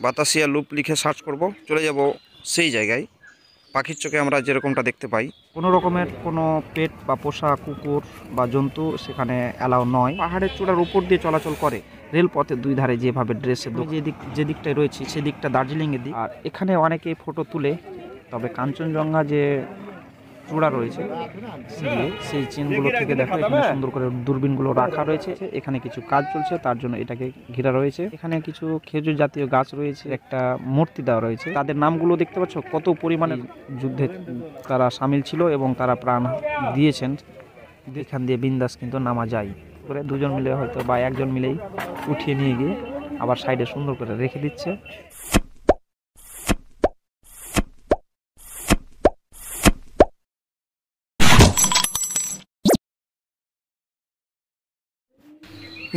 Batasia loop লিখে search করব, চলে যাব সেই জায়গায়। পাখির চোখে আমরা যেরকমটা দেখতে পাই, কোনো রকমের কোনো পেট বা পোষা কুকুর বা জন্তু সেখানে অ্যালাউ নয়। পাহাড়ের চূড়ার উপর দিয়ে চলাচল করে রেলপথের দুই ধারে যেভাবে ড্রেসের যে দিকটায় রয়েছে সেদিকটা দার্জিলিংয়ের দিক। আর এখানে অনেকেই ফটো তুলে, তবে কাঞ্চনজঙ্ঘা যে চূড়া রয়েছে সেই চেনগুলো থেকে দেখা এখানে সুন্দর করে দূরবীনগুলো রাখা রয়েছে। এখানে কিছু কাজ চলছে, তার জন্য এটাকে ঘেরা রয়েছে। এখানে কিছু খেজুর জাতীয় গাছ রয়েছে, একটা মূর্তি দেওয়া রয়েছে। তাদের নামগুলো দেখতে পাচ্ছ, কত পরিমাণে যুদ্ধে তারা সামিল ছিল এবং তারা প্রাণ দিয়েছেন। এখান দিয়ে বিন্দাস কিন্তু নামা যায় করে, দুজন মিলে হয়তো বা একজন মিলেই উঠিয়ে নিয়ে গিয়ে আবার সাইডে সুন্দর করে রেখে দিচ্ছে।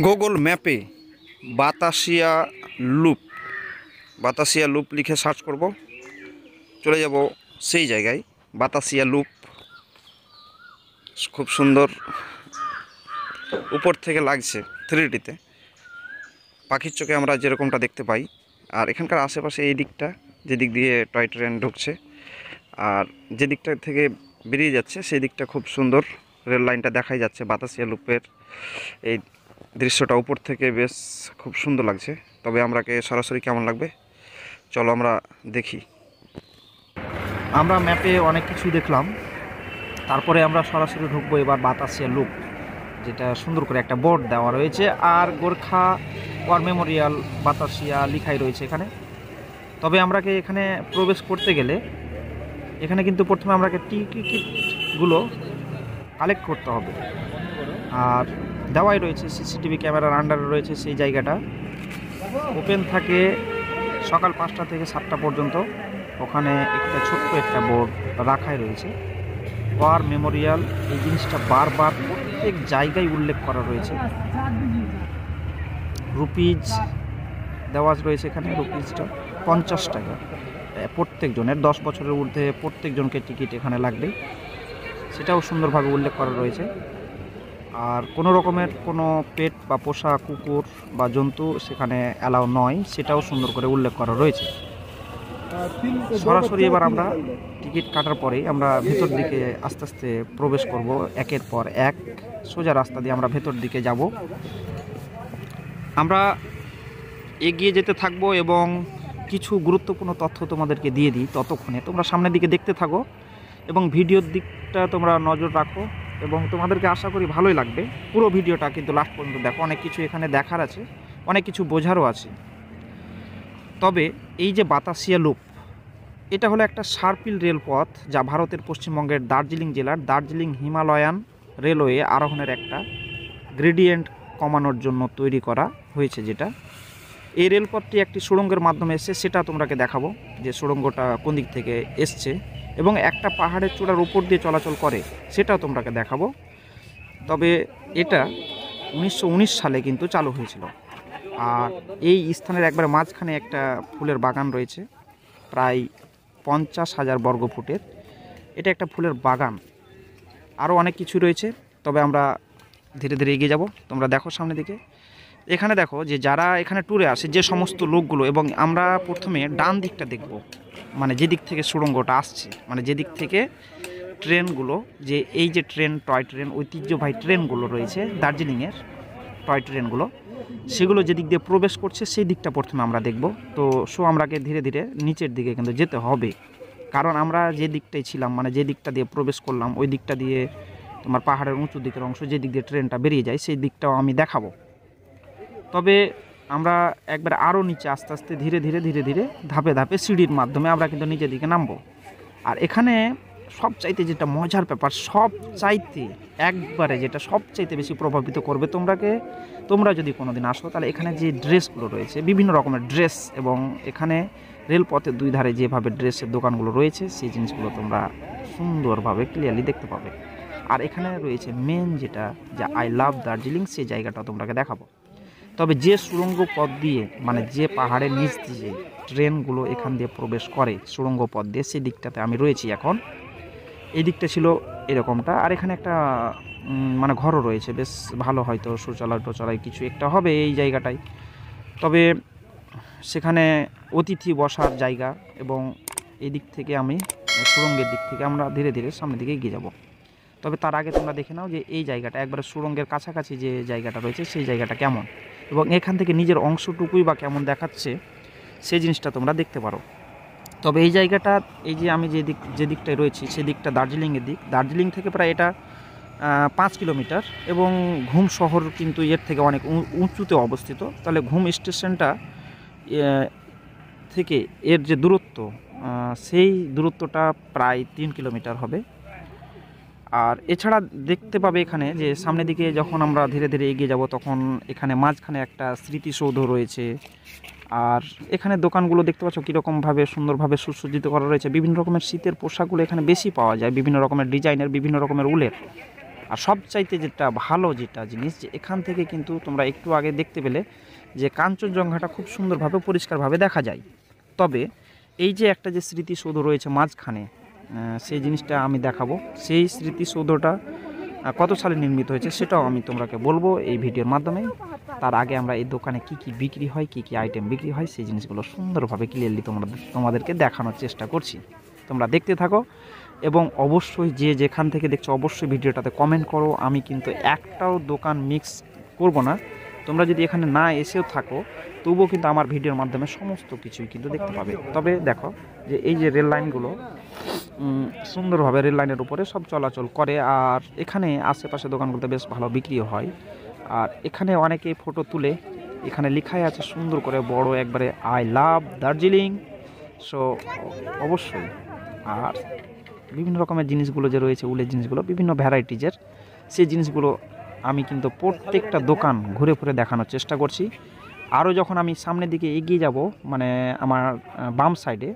গুগল ম্যাপে বাতাসিয়া লুপ লিখে সার্চ করব, চলে যাব সেই জায়গায়। বাতাসিয়া লুপ খুব সুন্দর উপর থেকে লাগছে 3Dতে, পাখির চোখে আমরা যেরকমটা দেখতে পাই। আর এখানকার আশেপাশে এই দিকটা, যেদিক দিয়ে টয় ট্রেন ঢুকছে আর যে দিকটা থেকে বেরিয়ে যাচ্ছে সেই দিকটা খুব সুন্দর রেল লাইনটা দেখাই যাচ্ছে। বাতাসিয়া লুপের এই দৃশ্যটা উপর থেকে বেশ খুব সুন্দর লাগছে। তবে আমরাকে সরাসরি কেমন লাগবে চলো আমরা দেখি। আমরা ম্যাপে অনেক কিছুই দেখলাম, তারপরে আমরা সরাসরি ঢুকবো এবার বাতাসিয়া লুপ, যেটা সুন্দর করে একটা বোর্ড দেওয়া রয়েছে আর গোর্খা ওয়ার মেমোরিয়াল বাতাসিয়া লিখাই রয়েছে এখানে। তবে আমরাকে এখানে প্রবেশ করতে গেলে এখানে কিন্তু প্রথমে আমরাকে টিকিটগুলো কালেক্ট করতে হবে। আর দেওয়াই রয়েছে সিসিটিভি ক্যামেরার আন্ডারে রয়েছে সেই জায়গাটা। ওপেন থাকে সকাল 5টা থেকে 7টা পর্যন্ত। ওখানে একটা ছোট্ট একটা বোর্ড রাখাই রয়েছে ওয়ার মেমোরিয়াল। এই জিনিসটা বারবার প্রত্যেক জায়গায় উল্লেখ করা রয়েছে। রুপিজ দেওয়া রয়েছে এখানে, রুপিজটা 50 টাকা প্রত্যেকজনের, 10 বছরের ঊর্ধ্বে প্রত্যেকজনকে টিকিট এখানে লাগবে, সেটাও সুন্দরভাবে উল্লেখ করা রয়েছে। আর কোনো রকমের কোনো পেট বা পোষা কুকুর বা জন্তু সেখানে অ্যালাউ নয়, সেটাও সুন্দর করে উল্লেখ করা রয়েছে। সরাসরি এবার আমরা টিকিট কাটার পরেই আমরা ভেতর দিকে আস্তে আস্তে প্রবেশ করব, একের পর এক সোজা রাস্তা দিয়ে আমরা ভেতর দিকে যাব। আমরা এগিয়ে যেতে থাকবো এবং কিছু গুরুত্বপূর্ণ তথ্য তোমাদেরকে দিয়ে দিই। ততক্ষণে তোমরা সামনের দিকে দেখতে থাকো এবং ভিডিওর দিকটা তোমরা নজর রাখো এবং তোমাদেরকে আশা করি ভালোই লাগবে। পুরো ভিডিওটা কিন্তু লাস্ট পর্যন্ত দেখো, অনেক কিছু এখানে দেখার আছে, অনেক কিছু বোঝারও আছে। তবে এই যে বাতাসিয়া লুপ, এটা হলো একটা সার্পিল রেলপথ যা ভারতের পশ্চিমবঙ্গের দার্জিলিং জেলার দার্জিলিং হিমালয়ান রেলওয়ে আরোহণের একটা গ্রেডিয়েন্ট কমানোর জন্য তৈরি করা হয়েছে। যেটা এই রেলপথটি একটি সুড়ঙ্গের মাধ্যমে এসছে, সেটা তোমরাকে দেখাবো যে সুড়ঙ্গটা কোন দিক থেকে এসছে, এবং একটা পাহাড়ের চূড়ার উপর দিয়ে চলাচল করে সেটাও তোমরাকে দেখাবো। তবে এটা 1919 সালে কিন্তু চালু হয়েছিল। আর এই স্থানের একবার মাঝখানে একটা ফুলের বাগান রয়েছে, প্রায় 50,000 বর্গ ফুটের। এটা একটা ফুলের বাগান, আরও অনেক কিছু রয়েছে। তবে আমরা ধীরে ধীরে এগিয়ে যাব, তোমরা দেখো সামনের দিকে। এখানে দেখো যে যারা এখানে ট্যুরে আসে যে সমস্ত লোকগুলো, এবং আমরা প্রথমে ডান দিকটা দেখব, মানে যে দিক থেকে সুড়ঙ্গটা আসছে, মানে যে দিক থেকে ট্রেনগুলো, যে এই যে ট্রেন, টয় ট্রেন, ঐতিহ্যবাহী ট্রেনগুলো রয়েছে দার্জিলিংয়ের টয় ট্রেনগুলো, সেগুলো যে দিক দিয়ে প্রবেশ করছে সেই দিকটা প্রথমে আমরা দেখব। তো আমরাকে ধীরে ধীরে নিচের দিকে কিন্তু যেতে হবে, কারণ আমরা যে দিকটাই ছিলাম, মানে যে দিকটা দিয়ে প্রবেশ করলাম, ওই দিকটা দিয়ে তোমার পাহাড়ের উঁচু দিকের অংশ, যে দিক দিয়ে ট্রেনটা বেরিয়ে যায় সেই দিকটাও আমি দেখাবো। তবে আমরা একবার আরও নিচে আস্তে আস্তে ধীরে ধীরে ধাপে ধাপে সিঁড়ির মাধ্যমে আমরা কিন্তু নিচের দিকে নামবো। আর এখানে সবচাইতে যেটা মজার ব্যাপার, সবচাইতে একবারে যেটা সবচাইতে বেশি প্রভাবিত করবে তোমরা যদি কোনোদিন আসো, তাহলে এখানে যে ড্রেসগুলো রয়েছে, বিভিন্ন রকমের ড্রেস, এবং এখানে রেলপথের দুই ধারে যেভাবে ড্রেসের দোকানগুলো রয়েছে সেই জিনিসগুলো তোমরা সুন্দরভাবে ক্লিয়ারলি দেখতে পাবে। আর এখানে রয়েছে মেন যেটা, যা আই লাভ দার্জিলিং, সেই জায়গাটা তোমরাকে দেখাবো। তবে যে সুড়ঙ্গ পথ দিয়ে, মানে যে পাহাড়ের নিচ দিয়ে ট্রেনগুলো এখান দিয়ে প্রবেশ করে সুড়ঙ্গ পথ দিয়ে, সেই দিকটাতে আমি রয়েছি এখন। এই দিকটা ছিল এরকমটা, আর এখানে একটা মানে ঘরও রয়েছে, বেশ ভালো, হয়তো শৌচালয় টোচালয় কিছু একটা হবে এই জায়গাটায়। তবে সেখানে অতিথি বসার জায়গা, এবং এই দিক থেকে আমি সুড়ঙ্গের দিক থেকে আমরা ধীরে ধীরে সামনের দিকে এগিয়ে যাব। তবে তার আগে তোমরা দেখে নাও যে এই জায়গাটা একবারে সুড়ঙ্গের কাছাকাছি যে জায়গাটা রয়েছে সেই জায়গাটা কেমন, এবং এখান থেকে নিজের অংশটুকুই বা কেমন দেখাচ্ছে সেই জিনিসটা তোমরা দেখতে পারো। তবে এই জায়গাটা, এই যে আমি যে দিকটায় রয়েছি সেই দিকটা দার্জিলিংয়ের দিক। দার্জিলিং থেকে প্রায় এটা 5 কিলোমিটার, এবং ঘুম শহর কিন্তু এর থেকে অনেক উঁচুতে অবস্থিত। তাহলে ঘুম স্টেশনটা থেকে এর যে দূরত্ব, সেই দূরত্বটা প্রায় 3 কিলোমিটার হবে। আর এছাড়া দেখতে পাবে এখানে যে সামনের দিকে যখন আমরা ধীরে ধীরে এগিয়ে যাব তখন এখানে মাঝখানে একটা স্মৃতিসৌধ রয়েছে। আর এখানে দোকানগুলো দেখতে পাচ্ছ কীরকমভাবে সুন্দরভাবে সুসজ্জিত করা রয়েছে। বিভিন্ন রকমের শীতের পোশাকগুলো এখানে বেশি পাওয়া যায়, বিভিন্ন রকমের ডিজাইনের, বিভিন্ন রকমের উলের। আর সবচাইতে যেটা ভালো যেটা জিনিস, যে এখান থেকে কিন্তু তোমরা একটু আগে দেখতে পেলে যে কাঞ্চনজঙ্ঘাটা খুব সুন্দরভাবে পরিষ্কারভাবে দেখা যায়। তবে এই যে একটা যে স্মৃতিসৌধ রয়েছে মাঝখানে, সেই জিনিসটা আমি দেখাবো। সেই স্মৃতিসৌধটা কত সালে নির্মিত হয়েছে সেটাও আমি তোমাকে বলবো এই ভিডিওর মাধ্যমে। তার আগে আমরা এই দোকানে কি কি বিক্রি হয়, কি কি আইটেম বিক্রি হয়, সেই জিনিসগুলো সুন্দরভাবে ক্লিয়ারলি তোমাদেরকে দেখানোর চেষ্টা করছি। তোমরা দেখতে থাকো, এবং অবশ্যই যে যেখান থেকে দেখছো অবশ্যই ভিডিওটাতে কমেন্ট করো। আমি কিন্তু একটাও দোকান মিক্স করব না। তোমরা যদি এখানে না এসেও থাকো তবুও কিন্তু আমার ভিডিওর মাধ্যমে সমস্ত কিছুই কিন্তু দেখতে পাবে। তবে দেখো যে এই যে রেল লাইনগুলো সুন্দরভাবে রেল লাইনের উপরে সব চলাচল করে, আর এখানে আশেপাশে দোকানগুলোতে বেশ ভালো বিক্রিও হয়। আর এখানে অনেকে ফটো তুলে, এখানে লেখাই আছে সুন্দর করে বড় একবারে আই লাভ দার্জিলিং। সো অবশ্যই, আর বিভিন্ন রকমের জিনিসগুলো যে রয়েছে, উলের জিনিসগুলো বিভিন্ন ভ্যারাইটিজের, সেই জিনিসগুলো আমি কিন্তু প্রত্যেকটা দোকান ঘুরে ঘুরে দেখানোর চেষ্টা করছি। আরও যখন আমি সামনের দিকে এগিয়ে যাব, মানে আমার বাম সাইডে,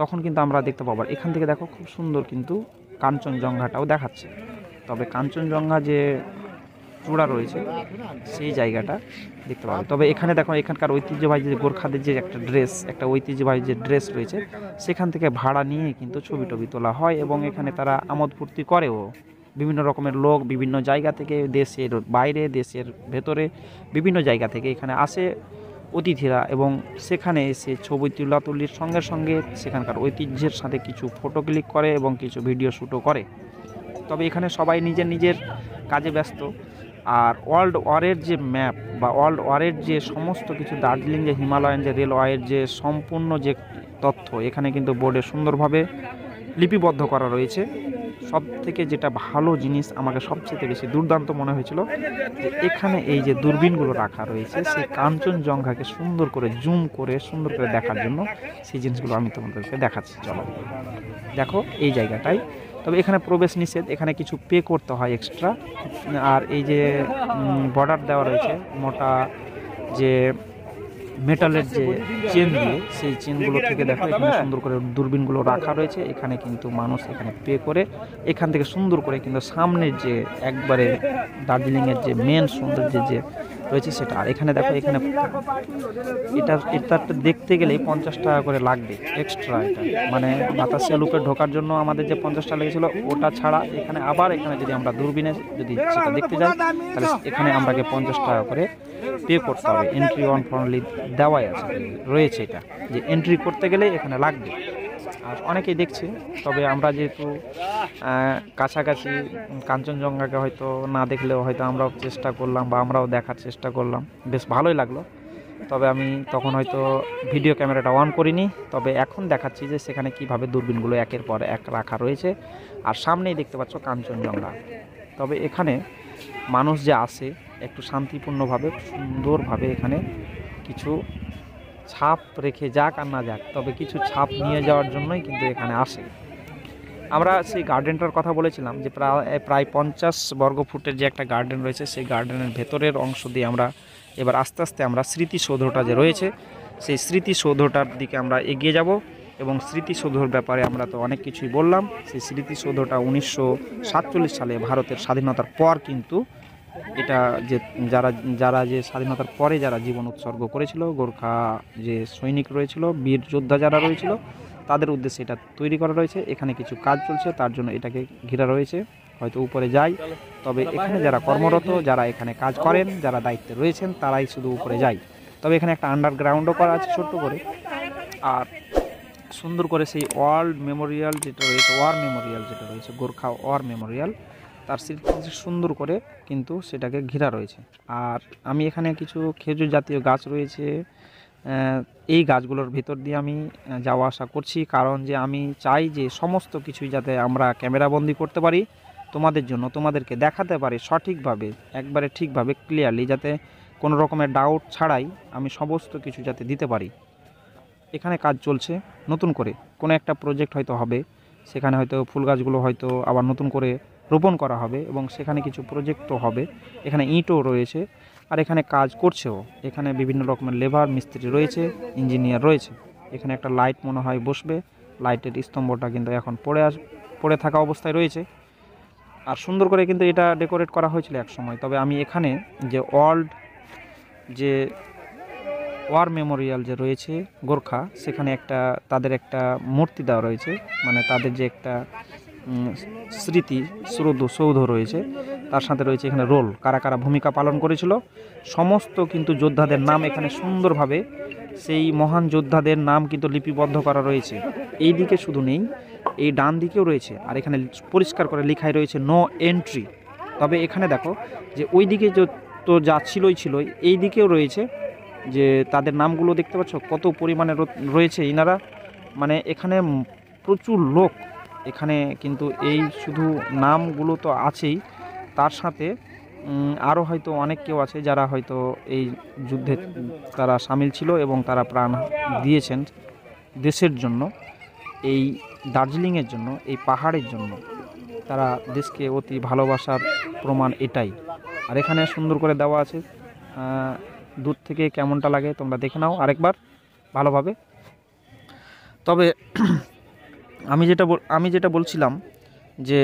তখন কিন্তু আমরা দেখতে পাবো এখান থেকে দেখো খুব সুন্দর কিন্তু কাঞ্চনজঙ্ঘাটাও দেখাচ্ছে। তবে কাঞ্চনজঙ্ঘা যে চূড়া রয়েছে সেই জায়গাটা দেখতে পাবে। তবে এখানে দেখো এখানকার ঐতিহ্যবাহী যে গোর্খাদের যে একটা ঐতিহ্যবাহী যে ড্রেস রয়েছে, সেখান থেকে ভাড়া নিয়ে কিন্তু ছবি টবি তোলা হয়, এবং এখানে তারা আমোদ ফুর্তি করেও। বিভিন্ন রকমের লোক বিভিন্ন জায়গা থেকে, দেশের বাইরে দেশের ভেতরে বিভিন্ন জায়গা থেকে এখানে আসে অতিথিরা, এবং সেখানে এসে ছবি তুলাতুলির সঙ্গে সঙ্গে সেখানকার ঐতিহ্যের সাথে কিছু ফটো ক্লিক করে এবং কিছু ভিডিও শ্যুটও করে। তবে এখানে সবাই নিজের নিজের কাজে ব্যস্ত। আর ওয়ার্ল্ড ওয়ারের যে ম্যাপ বা ওয়ার্ল্ড ওয়ারের যে সমস্ত কিছু, দার্জিলিং যে হিমালয়ান যে রেলওয়ের যে সম্পূর্ণ যে তথ্য এখানে কিন্তু বোর্ডে সুন্দরভাবে লিপিবদ্ধ করা রয়েছে। সব থেকে যেটা ভালো জিনিস আমাকে সবচেয়ে বেশি দুর্দান্ত মনে হয়েছিল, যে এখানে এই যে দূরবীনগুলো রাখা রয়েছে সেই কাঞ্চনজঙ্ঘাকে সুন্দর করে জুম করে সুন্দর করে দেখার জন্য সেই জিনিসগুলো আমি তোমাদেরকে দেখাচ্ছি। চলো দেখো এই জায়গাটাই। তবে এখানে প্রবেশ নিষেধ, এখানে কিছু পে করতে হয় এক্সট্রা। আর এই যে বর্ডার দেওয়া রয়েছে মোটা যে মেটালের যে চেন দিয়ে, সেই চেনগুলো থেকে দেখো এখানে সুন্দর করে দূরবীনগুলো রাখা রয়েছে। এখানে কিন্তু মানুষ এখানে পে করে এখান থেকে সুন্দর করে কিন্তু সামনের যে একবারে দার্জিলিংয়ের যে মেন সৌন্দর্য যে রয়েছে সেটা। আর এখানে দেখো এখানে এটা দেখতে গেলেই 50 টাকা করে লাগবে এক্সট্রা। এটা মানে বাতাসিয়া লুপে ঢোকার জন্য আমাদের যে 50 টাকা লেগেছিলো ওটা ছাড়া এখানে আবার এখানে যদি আমরা দূরবীনে যদি সেটা দেখতে যাই তাহলে এখানে আমাকে 50 টাকা করে পে করতে হবে। এন্ট্রি অন ফর্মলি দেওয়াই আছে রয়েছে, এটা যে এন্ট্রি করতে গেলে এখানে লাগবে। আর অনেকেই দেখছে, তবে আমরা যেহেতু কাছাকাছি কাঞ্চনজঙ্ঘাকে হয়তো না দেখলেও হয়তো আমরাও চেষ্টা করলাম বা আমরাও দেখার চেষ্টা করলাম, বেশ ভালোই লাগলো। তবে আমি তখন হয়তো ভিডিও ক্যামেরাটা অন করিনি, তবে এখন দেখাচ্ছি যে সেখানে কিভাবে দূরবীনগুলো একের পর এক রাখা রয়েছে। আর সামনেই দেখতে পাচ্ছ কাঞ্চনজঙ্ঘা। তবে এখানে মানুষ যে আসে একটু শান্তিপূর্ণভাবে সুন্দরভাবে এখানে কিছু ছাপ রেখে যাক আর না যাক, তবে কিছু ছাপ নিয়ে যাওয়ার জন্যই কিন্তু এখানে আসে। আমরা সেই গার্ডেনটার কথা বলেছিলাম যে প্রায় 50 বর্গফুটের যে একটা গার্ডেন রয়েছে, সেই গার্ডেনের ভেতরের অংশ দিয়ে আমরা এবার আস্তে আস্তে আমরা স্মৃতিসৌধটা যে রয়েছে সেই স্মৃতিসৌধটার দিকে আমরা এগিয়ে যাব। এবং স্মৃতিসৌধর ব্যাপারে আমরা তো অনেক কিছুই বললাম। সেই স্মৃতিসৌধটা 1947 সালে ভারতের স্বাধীনতার পর কিন্তু এটা যে যারা যে স্বাধীনতার পরে যারা জীবন উৎসর্গ করেছিল, গোর্খা যে সৈনিক রয়েছিল, বীর যোদ্ধা যারা রয়েছিল, তাদের উদ্দেশ্যে এটা তৈরি করা রয়েছে। এখানে কিছু কাজ চলছে, তার জন্য এটাকে ঘেরা রয়েছে। হয়তো উপরে যাই, তবে এখানে যারা কর্মরত, যারা এখানে কাজ করেন, যারা দায়িত্বে রয়েছেন, তারাই শুধু উপরে যায়। তবে এখানে একটা আন্ডারগ্রাউন্ডও করা আছে ছোট্ট করে। আর সুন্দর করে সেই ওয়ার্ল্ড মেমোরিয়াল যেটা রয়েছে, ওয়ার মেমোরিয়াল যেটা রয়েছে, গোর্খা ওয়ার মেমোরিয়াল, তার স্মৃতি সুন্দর করে কিন্তু সেটাকে ঘেরা রয়েছে। আর আমি এখানে কিছু খেজুর জাতীয় গাছ রয়েছে, এই গাছগুলোর ভিতর দিয়ে আমি যাওয়া আসা করছি, কারণ যে আমি চাই যে সমস্ত কিছুই যাতে আমরা ক্যামেরাবন্দি করতে পারি তোমাদের জন্য, তোমাদেরকে দেখাতে পারি সঠিকভাবে, একবারে ঠিকভাবে ক্লিয়ারলি, যাতে কোনো রকমের ডাউট ছাড়াই আমি সমস্ত কিছু যাতে দিতে পারি। এখানে কাজ চলছে নতুন করে, কোনো একটা প্রজেক্ট হয়তো হবে, সেখানে হয়তো ফুল গাছগুলো হয়তো আবার নতুন করে রোপণ করা হবে এবং সেখানে কিছু প্রজেক্টও হবে। এখানে ইঁটও রয়েছে আর এখানে কাজ করছেও, এখানে বিভিন্ন রকমের লেবার মিস্ত্রি রয়েছে, ইঞ্জিনিয়ার রয়েছে। এখানে একটা লাইট মনে হয় বসবে, লাইটের স্তম্ভটা কিন্তু এখন পড়ে থাকা অবস্থায় রয়েছে। আর সুন্দর করে কিন্তু এটা ডেকোরেট করা হয়েছিল এক সময়। তবে আমি এখানে যে যে ওয়ার মেমোরিয়াল যে রয়েছে গোর্খা, সেখানে তাদের একটা মূর্তি দেওয়া রয়েছে, মানে তাদের যে একটা স্মৃতি সৌধ রয়েছে, তার সাথে রয়েছে এখানে রোল, কারা কারা ভূমিকা পালন করেছিল সমস্ত কিন্তু যোদ্ধাদের নাম এখানে সুন্দরভাবে, সেই মহান যোদ্ধাদের নাম কিন্তু লিপিবদ্ধ করা রয়েছে। এই দিকে শুধু নেই, এই ডান দিকেও রয়েছে, আর এখানে পরিষ্কার করে লেখাই রয়েছে নো এন্ট্রি। তবে এখানে দেখো যে ওই দিকে তো যা ছিল, এই দিকেও রয়েছে, যে তাদের নামগুলো দেখতে পাচ্ছ কত পরিমাণে রয়েছে ইনারা, মানে এখানে প্রচুর লোক এখানে কিন্তু এই শুধু নামগুলো তো আছেই, তার সাথে আরও হয়তো অনেক কেউ আছে যারা হয়তো এই যুদ্ধে তারা সামিল ছিল এবং তারা প্রাণ দিয়েছেন দেশের জন্য, এই দার্জিলিংয়ের জন্য, এই পাহাড়ের জন্য। তারা দেশকে অতি ভালোবাসার প্রমাণ এটাই। আর এখানে সুন্দর করে দেওয়া আছে, দূর থেকে কেমনটা লাগে তোমরা দেখে নাও আরেকবার ভালোভাবে। তবে আমি যেটা বলছিলাম যে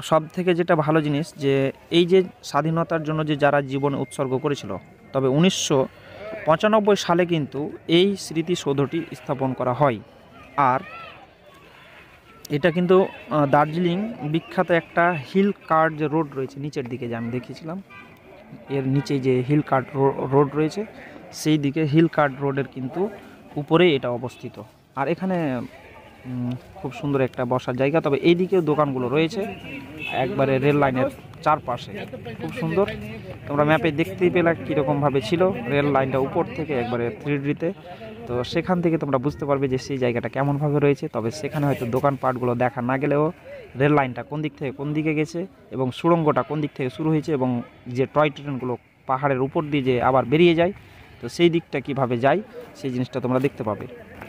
সব থেকে যেটা ভালো জিনিস, যে এই যে স্বাধীনতার জন্য যে যারা জীবন উৎসর্গ করেছিল, তবে 1995 সালে কিন্তু এই স্মৃতিসৌধটি স্থাপন করা হয়। আর এটা কিন্তু দার্জিলিং বিখ্যাত একটা হিল কার্ট যে রোড রয়েছে নিচের দিকে, যে আমি দেখিয়েছিলাম, এর নিচে যে হিল কার্ট রোড রয়েছে, সেই দিকে হিল কার্ট রোডের কিন্তু উপরেই এটা অবস্থিত। আর এখানে খুব সুন্দর একটা বসার জায়গা। তবে এই দিকেও দোকানগুলো রয়েছে একবারে রেল লাইনের চারপাশে, খুব সুন্দর। তোমরা ম্যাপে দেখতেই পেলে কীরকমভাবে ছিল রেল লাইনটা উপর থেকে একবারে 3Dতে, তো সেখান থেকে তোমরা বুঝতে পারবে যে সেই জায়গাটা কেমনভাবে রয়েছে। তবে সেখানে হয়তো দোকানপাটগুলো দেখা না গেলেও রেল লাইনটা কোন দিক থেকে কোন দিকে গেছে এবং সুড়ঙ্গটা কোন দিক থেকে শুরু হয়েছে এবং যে টয় ট্রেনগুলো পাহাড়ের উপর দিয়ে যে আবার বেরিয়ে যায়, তো সেই দিকটা কিভাবে যায় সেই জিনিসটা তোমরা দেখতে পাবে।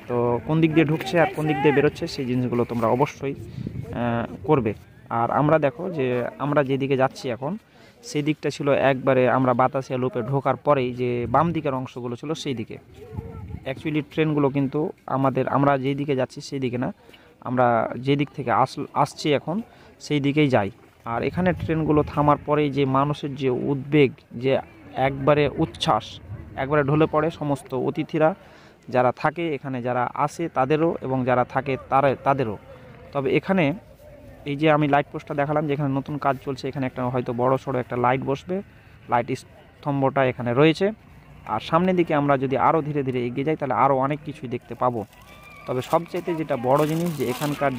তো কোন দিক দিয়ে ঢুকছে আর কোন দিক দিয়ে বেরোচ্ছে সেই জিনিসগুলো তোমরা অবশ্যই করবে। আর আমরা দেখো যে আমরা যেদিকে যাচ্ছি এখন, সেই দিকটা ছিল একবারে আমরা বাতাসিয়া লুপে ঢোকার পরেই যে বাম দিকের অংশগুলো ছিল সেই দিকে। অ্যাকচুয়ালি ট্রেনগুলো কিন্তু আমরা যেই দিকে যাচ্ছি সেই দিকে না, আমরা যে দিক থেকে আসছি এখন সেই দিকেই যাই। আর এখানে ট্রেনগুলো থামার পরেই যে মানুষের যে উদ্বেগ, যে একবারে উচ্ছ্বাস, একবারে ঢলে পড়ে সমস্ত অতিথিরা যারা থাকে এখানে, যারা আসে তাদেরও এবং যারা থাকে তাদেরও। তবে এখানে এই যে আমি লাইট পোস্টটা দেখালাম, যেখানে নতুন কাজ চলছে, এখানে একটা হয়তো বড় সড়ো একটা লাইট বসবে, লাইট স্তম্ভটা এখানে রয়েছে। আর সামনের দিকে আমরা যদি আরও ধীরে ধীরে এগিয়ে যাই তাহলে আরও অনেক কিছুই দেখতে পাবো। তবে সবচাইতে যেটা বড় জিনিস, যে এখানকার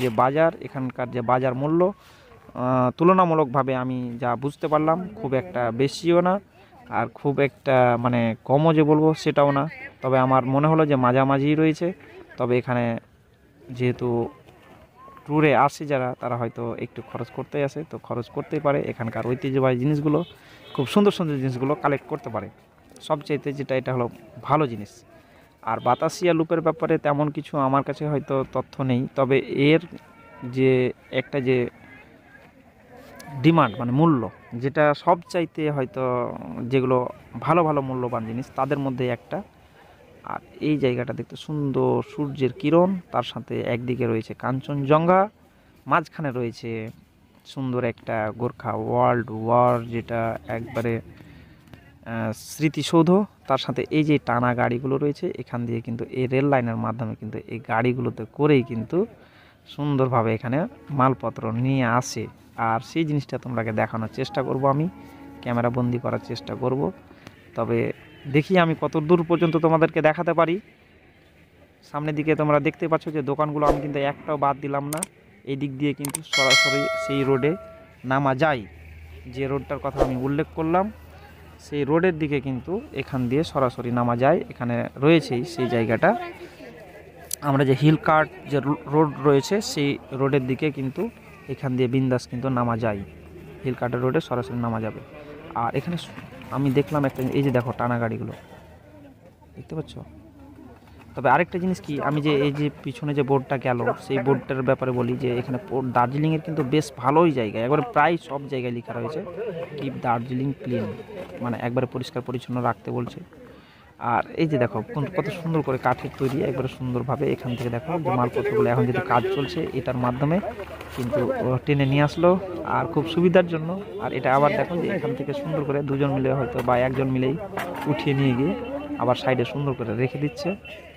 যে বাজার মূল্য তুলনামূলকভাবে আমি যা বুঝতে পারলাম খুব একটা বেশিও না আর খুব একটা মানে কমও যে বলবো সেটাও না। তবে আমার মনে হলো যে মাঝামাঝিই রয়েছে। তবে এখানে যেহেতু ট্যুরে আসে যারা, তারা হয়তো একটু খরচ করতেই আসে, তো খরচ করতেই পারে, এখানকার ঐতিহ্যবাহী জিনিসগুলো, খুব সুন্দর সুন্দর জিনিসগুলো কালেক্ট করতে পারে। সবচাইতে যেটা এটা হলো ভালো জিনিস। আর বাতাসিয়া লুপের ব্যাপারে তেমন কিছু আমার কাছে হয়তো তথ্য নেই, তবে এর যে একটা যে ডিমান্ড মানে মূল্য, যেটা সবচাইতে হয়তো যেগুলো ভালো ভালো মূল্যবান জিনিস তাদের মধ্যে একটা। আর এই জায়গাটা দেখতে সুন্দর, সূর্যের কিরণ, তার সাথে একদিকে রয়েছে কাঞ্চনজঙ্ঘা, মাঝখানে রয়েছে সুন্দর একটা গোর্খা ওয়ার্ল্ড ওয়ার যেটা একবারে স্মৃতিসৌধ, তার সাথে এই যে টানা গাড়িগুলো রয়েছে এখান দিয়ে কিন্তু এই রেল লাইনের মাধ্যমে কিন্তু এই গাড়িগুলোতে করেই কিন্তু সুন্দরভাবে এখানে মালপত্র নিয়ে আসে। আর সেই জিনিসটা তোমাকে দেখানোর চেষ্টা করব, আমি ক্যামেরা বন্দি করার চেষ্টা করব। তবে দেখি আমি কত দূর পর্যন্ত তোমাদেরকে দেখাতে পারি। সামনের দিকে তোমরা দেখতে পাচ্ছ যে দোকানগুলো আমি কিন্তু একটাও বাদ দিলাম না, এই দিক দিয়ে কিন্তু সরাসরি সেই রোডে নামা যায়। যে রোডটার কথা আমি উল্লেখ করলাম সেই রোডের দিকে কিন্তু এখান দিয়ে সরাসরি নামা যায়। এখানে রয়েছেই সেই জায়গাটা, আমরা যে হিল কার্ট যে রোড রয়েছে সেই রোডের দিকে কিন্তু এখান দিয়ে বিন্দাস কিন্তু নামা যায়, হিল কার্টের রোডে সরাসরি নামা যাবে। আর এখানে আমি দেখলাম একটা, এই যে দেখো টানা গাড়িগুলো দেখতে পাচ্ছ। তবে আরেকটা জিনিস কি, আমি যে এই যে পিছনে যে বোর্ডটা গেল সেই বোর্ডটার ব্যাপারে বলি যে এখানে দার্জিলিংয়ের কিন্তু বেশ ভালোই জায়গা, একবারে প্রায় সব জায়গায় লেখা রয়েছে কিপ দার্জিলিং ক্লিন, মানে একবারে পরিষ্কার পরিচ্ছন্ন রাখতে বলছে। আর এই যে দেখো কত সুন্দর করে কাঠের তৈরি, একবারে সুন্দরভাবে এখান থেকে দেখো যে মালপত্রগুলো এখন যেহেতু কাজ চলছে এটার মাধ্যমে কিন্তু টেনে নিয়ে আসলো আর খুব সুবিধার জন্য। আর এটা আবার দেখো যে এখান থেকে সুন্দর করে দুজন মিলে হয়তো বা একজন মিলেই উঠিয়ে নিয়ে গিয়ে আবার সাইডে সুন্দর করে রেখে দিচ্ছে।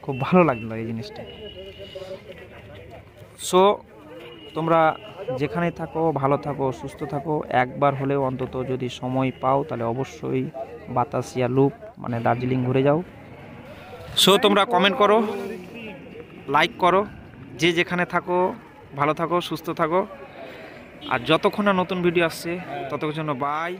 খুব ভালো লাগলো এই জিনিসটা। সো তোমরা যেখানে থাকো ভালো থাকো সুস্থ থাকো, একবার হলেও অন্তত যদি সময় পাও তাহলে অবশ্যই বাতাসিয়া লুপ মানে দার্জিলিং ঘুরে যাও। সো তোমরা কমেন্ট করো, লাইক করো, যে যেখানে থাকো ভালো থাকো সুস্থ থাকো। আর যতক্ষণ না নতুন ভিডিও আসছে ততক্ষণ জন্য বাই।